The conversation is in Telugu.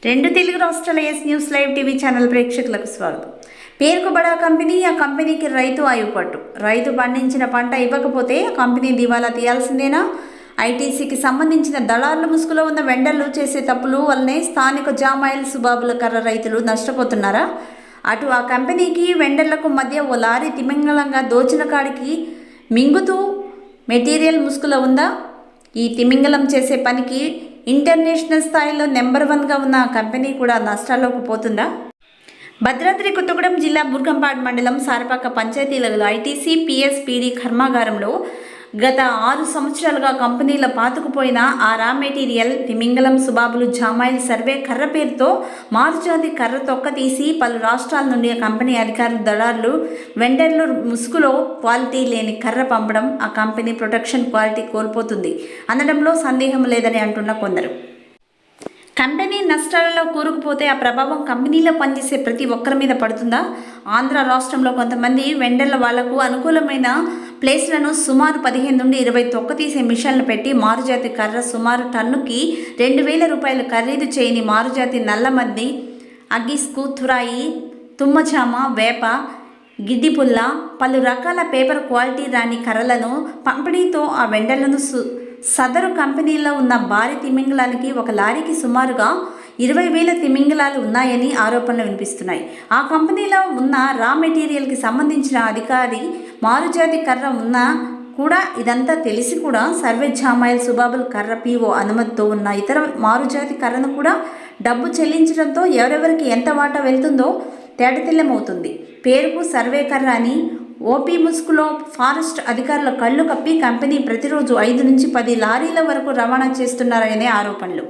రెండు తెలుగు రాష్ట్రాల yes news live TV channel ప్రేక్షకులకు స్వాగతం. పేరుకు బడా కంపెనీ, ఆ కంపెనీకి రైతు ఆయుపట్టు. రైతు పండించిన పంట ఇవ్వకపోతే ఆ కంపెనీ దివాలా తీయాల్సిందేనా? ఐటీసీకి సంబంధించిన దళారుల ముసుగులో ఉన్న వెండర్లు చేసే తప్పులు వల్లనే స్థానిక జామాయిల్ సుబాబుల కర్ర రైతులు నష్టపోతున్నారా? అటు ఆ కంపెనీకి వెండర్లకు మధ్య ఓ లారీ తిమింగళంగా దోచిన కాడికి మింగుతూ మెటీరియల్ ముసుగులో ఉందా? ఈ తిమింగలం చేసే పనికి ఇంటర్నేషనల్ స్థాయిలో నెంబర్ 1గా ఉన్న కంపెనీ కూడా నష్టాల్లోకి పోతుందా? భద్రాద్రి కొత్తగూడెం జిల్లా బుర్గంపాడ్ మండలం సారపాక పంచాయతీలలో ఐటీసీ పిఎస్పీడీ కర్మాగారంలో గత 6 సంవత్సరాలుగా కంపెనీల పాతుకుపోయిన ఆ రా మెటీరియల్ తిమింగలం సుబాబులు జామాయిల్ సర్వే కర్ర పేరుతో మారుజాతి కర్ర తొక్క తీసి పలు రాష్ట్రాల నుండి కంపెనీ అధికారులు, దళారులు, వెండర్లు ముసుగులో క్వాలిటీ లేని కర్ర పంపడం ఆ కంపెనీ ప్రొటెక్షన్ క్వాలిటీ కోల్పోతుంది అనడంలో సందేహం లేదని అంటున్న కొందరు. కంపెనీ నష్టాలలో కూరుకుపోతే ఆ ప్రభావం కంపెనీలో పనిచేసే ప్రతి ఒక్కరి మీద పడుతుందా? ఆంధ్ర రాష్ట్రంలో కొంతమంది వెండర్ల వాళ్లకు అనుకూలమైన ప్లేస్లను సుమారు 15 నుండి 20 తొక్క తీసే మిషన్లు పెట్టి మారుజాతి కర్ర సుమారు టన్నుకి 2,000 రూపాయలు ఖరీదు చేయని మారుజాతి నల్లమద్ది, అగ్గిస్కు, తురాయి, తుమ్మచామ, వేప, గిడ్డిపుల్ల, పలు రకాల పేపర్ క్వాలిటీ రాని కర్రలను పంపిణీతో ఆ వెండర్లను సదరు కంపెనీలో ఉన్న భారీ తిమింగలానికి ఒక లారీకి సుమారుగా 20,000 తిమింగలాలు ఉన్నాయని ఆరోపణలు వినిపిస్తున్నాయి. ఆ కంపెనీలో ఉన్న రా మెటీరియల్కి సంబంధించిన అధికారి మారుజాతి కర్ర ఉన్నా కూడా ఇదంతా తెలిసి కూడా సర్వే జామాయిల్ సుబాబుల్ కర్ర పీఓ అనుమతితో ఉన్న ఇతర మారుజాతి కర్రను కూడా డబ్బు చెల్లించడంతో ఎవరెవరికి ఎంత వాటా వెళ్తుందో తేటతెల్లమవుతుంది. పేరుకు సర్వే కర్ర అని ఓపీ ముసుగులో ఫారెస్ట్ అధికారుల కళ్ళు కప్పి కంపెనీ ప్రతిరోజు 5 నుంచి 10 లారీల వరకు రవాణా చేస్తున్నారనే ఆరోపణలు.